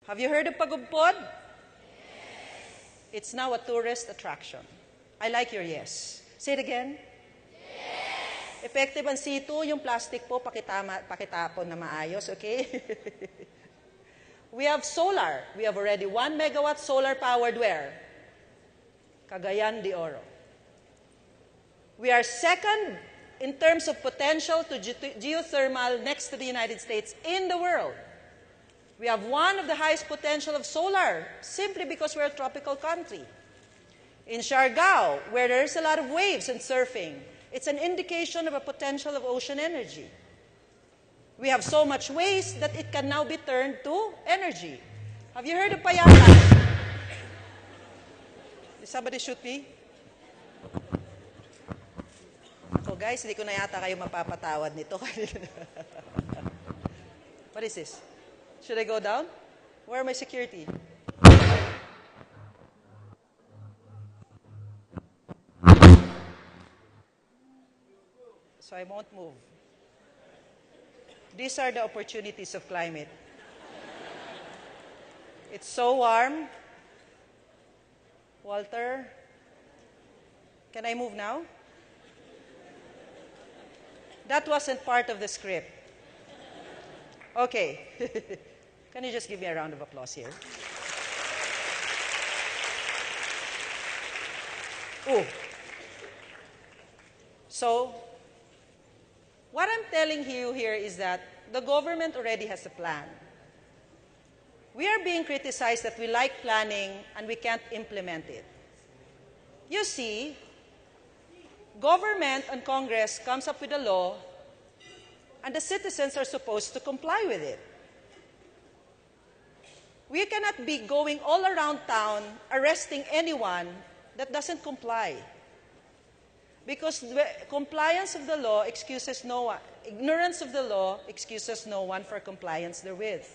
Have you heard of Pagugpod? It's now a tourist attraction. I like your yes. Say it again. Yes. Effective ang C2, yung plastic po, pakitapon na maayos, okay? We have solar. We have already 1 megawatt solar powered where? Cagayan de Oro. We are second in terms of potential to geothermal next to the United States in the world. We have one of the highest potential of solar simply because we're a tropical country. In Siargao, where there's a lot of waves and surfing, it's an indication of a potential of ocean energy. We have so much waste that it can now be turned to energy. Have you heard of Payapa? Did somebody shoot me? So guys, hindi ko na yata kayo mapapatawad nito. What is this? Should I go down? Where are my security? So I won't move. These are the opportunities of climate. It's so warm. Walter, can I move now? That wasn't part of the script. Okay. Can you just give me a round of applause here? Oh. So, what I'm telling you here is that the government already has a plan. We are being criticized that we like planning and we can't implement it. You see, government and Congress comes up with a law and the citizens are supposed to comply with it. We cannot be going all around town arresting anyone that doesn't comply. Because compliance of the law excuses no one. Ignorance of the law excuses no one for compliance therewith.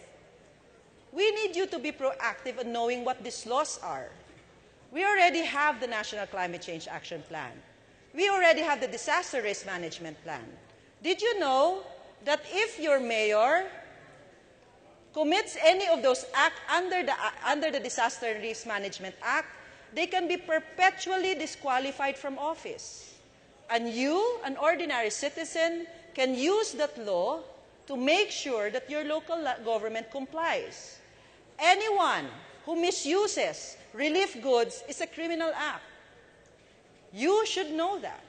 We need you to be proactive in knowing what these laws are. We already have the National Climate Change Action Plan. We already have the Disaster Risk Management Plan. Did you know that if your mayor commits any of those acts under the Disaster Risk Management Act, they can be perpetually disqualified from office. And you, an ordinary citizen, can use that law to make sure that your local government complies. Anyone who misuses relief goods is a criminal act. You should know that.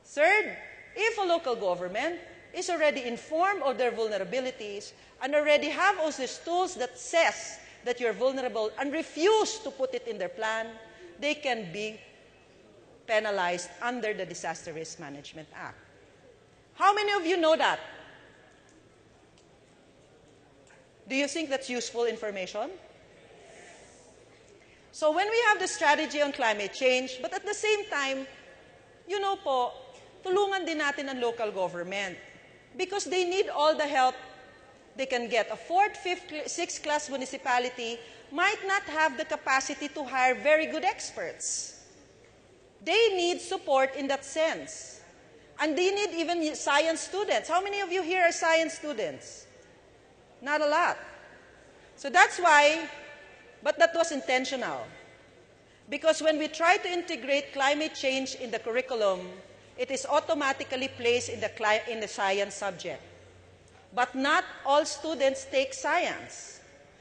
Third, if a local government is already informed of their vulnerabilities and already have all these tools that says that you're vulnerable and refuse to put it in their plan, they can be penalized under the Disaster Risk Management Act. How many of you know that? Do you think that's useful information? So when we have the strategy on climate change, but at the same time, you know po, tulungan din natin ang local government because they need all the help they can get. A 4th, 5th, 6th class municipality might not have the capacity to hire very good experts. They need support in that sense. And they need even science students. How many of you here are science students? Not a lot. So that's why, but that was intentional. Because when we try to integrate climate change in the curriculum, it is automatically placed in the science subject. But not all students take science.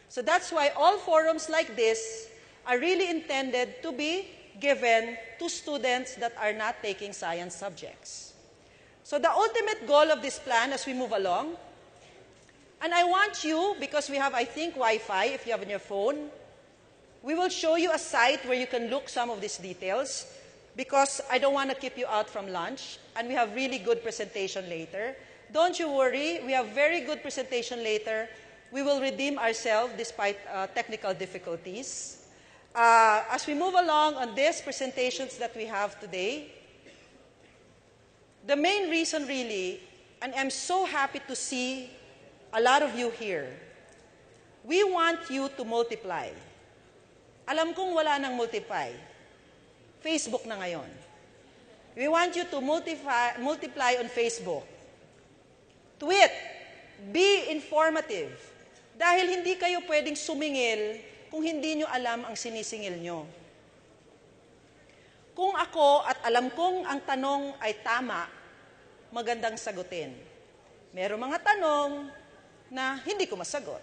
So that's why all forums like this are really intended to be given to students that are not taking science subjects. So the ultimate goal of this plan as we move along, and I want you, because we have, I think, Wi-Fi, if you have on your phone, we will show you a site where you can look some of these details, because I don't want to keep you out from lunch, and we have really good presentation later. Don't you worry, we have very good presentation later. We will redeem ourselves despite technical difficulties. As we move along on these presentations that we have today, the main reason really, and I'm so happy to see a lot of you here, we want you to multiply. Alam kong wala nang multiply. Facebook na ngayon. We want you to multiply on Facebook. Tweet. Be informative. Dahil hindi kayo pwedeng sumingil kung hindi nyo alam ang sinisingil nyo. Kung ako at alam kong ang tanong ay tama, magandang sagutin. Merong mga tanong na hindi ko masagot.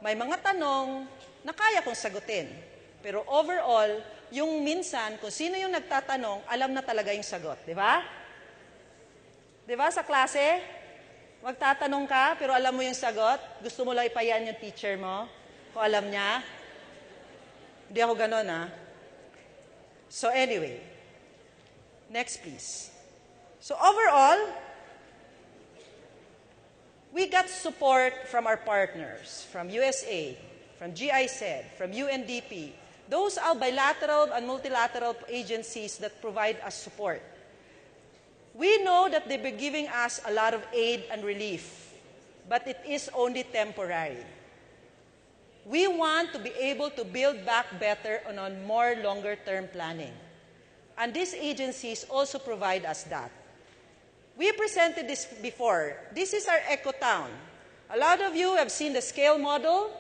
May mga tanong na kaya kong sagutin. Pero overall, yung minsan, kung sino yung nagtatanong, alam na talaga yung sagot. Di ba? Di ba sa klase? Magtatanong ka, pero alam mo yung sagot? Gusto mo lang ipayan yung teacher mo? Kung alam niya? Hindi ako ganon, ha? So anyway, next please. So overall, we got support from our partners, from USA, from GIZ, from UNDP. Those are bilateral and multilateral agencies that provide us support. We know that they've been giving us a lot of aid and relief, but it is only temporary. We want to be able to build back better on a more longer-term planning. And these agencies also provide us that. We presented this before. This is our eco-town. A lot of you have seen the scale model.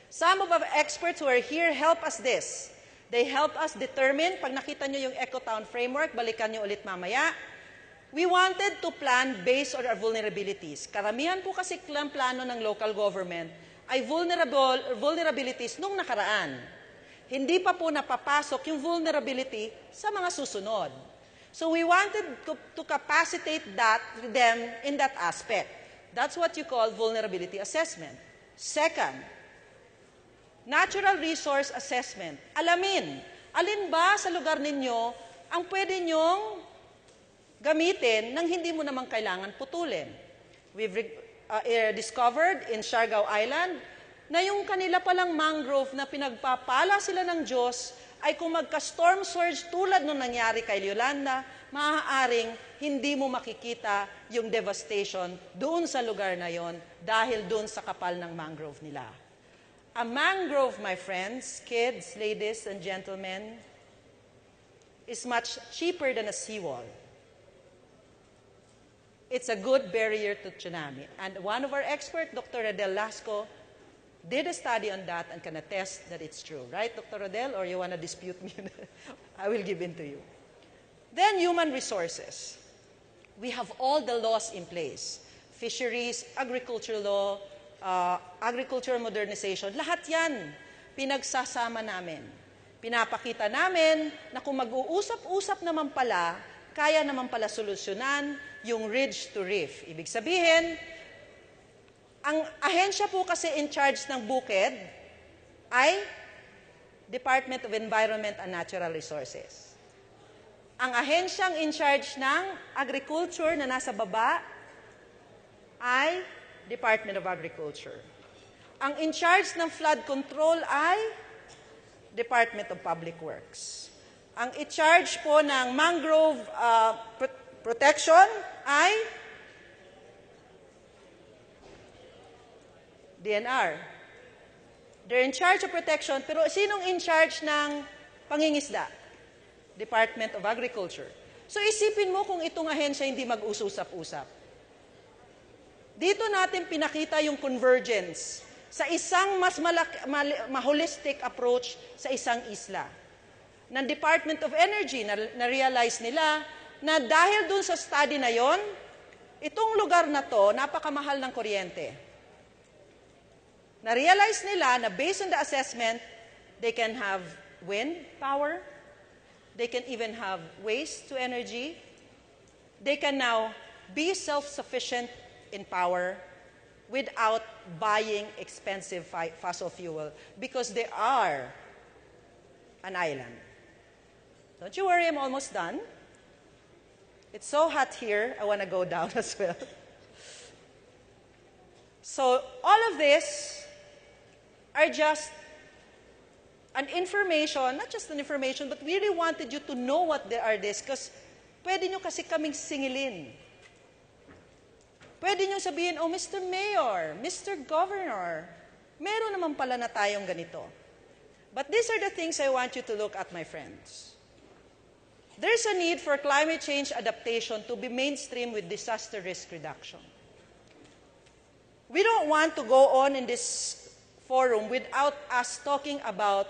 Some of our experts who are here help us this. They help us determine, pag nakita nyo yung eco-town framework, balikan nyo ulit mamaya. We wanted to plan based on our vulnerabilities. Karamihan po kasi plano ng local government ay vulnerabilities nung nakaraan. Hindi pa po napapasok yung vulnerability sa mga susunod. So we wanted to capacitate them in that aspect. That's what you call vulnerability assessment. Second, natural resource assessment. Alamin, alin ba sa lugar ninyo ang pwede nyong gamitin nang hindi mo naman kailangan putulin. We've discovered in Siargao Island na yung kanila palang mangrove na pinagpapala sila ng Diyos ay kung magka-storm surge tulad nung nangyari kay Yolanda, maaaring hindi mo makikita yung devastation doon sa lugar na yon dahil doon sa kapal ng mangrove nila. A mangrove, my friends, kids, ladies, and gentlemen, is much cheaper than a seawall. It's a good barrier to tsunami. And one of our experts, Dr. Adel Lasco, did a study on that and can attest that it's true. Right, Dr. Adel? Or you want to dispute me? I will give in to you. Then human resources. We have all the laws in place. Fisheries, agriculture law, agricultural modernization. Lahat yan, pinagsasama namin. Pinapakita namin na kung mag-uusap-usap naman pala, kaya naman pala solusyonan yung ridge to reef. Ibig sabihin, ang ahensya po kasi in charge ng bukid ay Department of Environment and Natural Resources. Ang ahensyang in charge ng agriculture na nasa baba ay Department of Agriculture. Ang in charge ng flood control ay Department of Public Works. Ang in charge po ng mangrove protection ay DNR. They're in charge of protection, pero sinong in charge ng pangingisda? Department of Agriculture. So isipin mo kung itong ahensya hindi mag-usap-usap. Dito natin pinakita yung convergence sa isang mas holistic approach sa isang isla. Ng Department of Energy, na-realize nila na dahil dun sa study na yon, itong lugar na to, napakamahal ng kuryente. Na-realize nila na based on the assessment, they can have wind power, they can even have waste to energy, they can now be self-sufficient in power without buying expensive fossil fuel because they are an island. Don't you worry, I'm almost done. It's so hot here, I want to go down as well. So all of this are just an information, not just an information, but we really wanted you to know what they are this because pwede nyo kasi kaming singilin. Pwede nyo sabihin, oh, Mr. Mayor, Mr. Governor, meron naman pala na tayong ganito. But these are the things I want you to look at, my friends. There's a need for climate change adaptation to be mainstream with disaster risk reduction. we don't want to go on in this forum without us talking about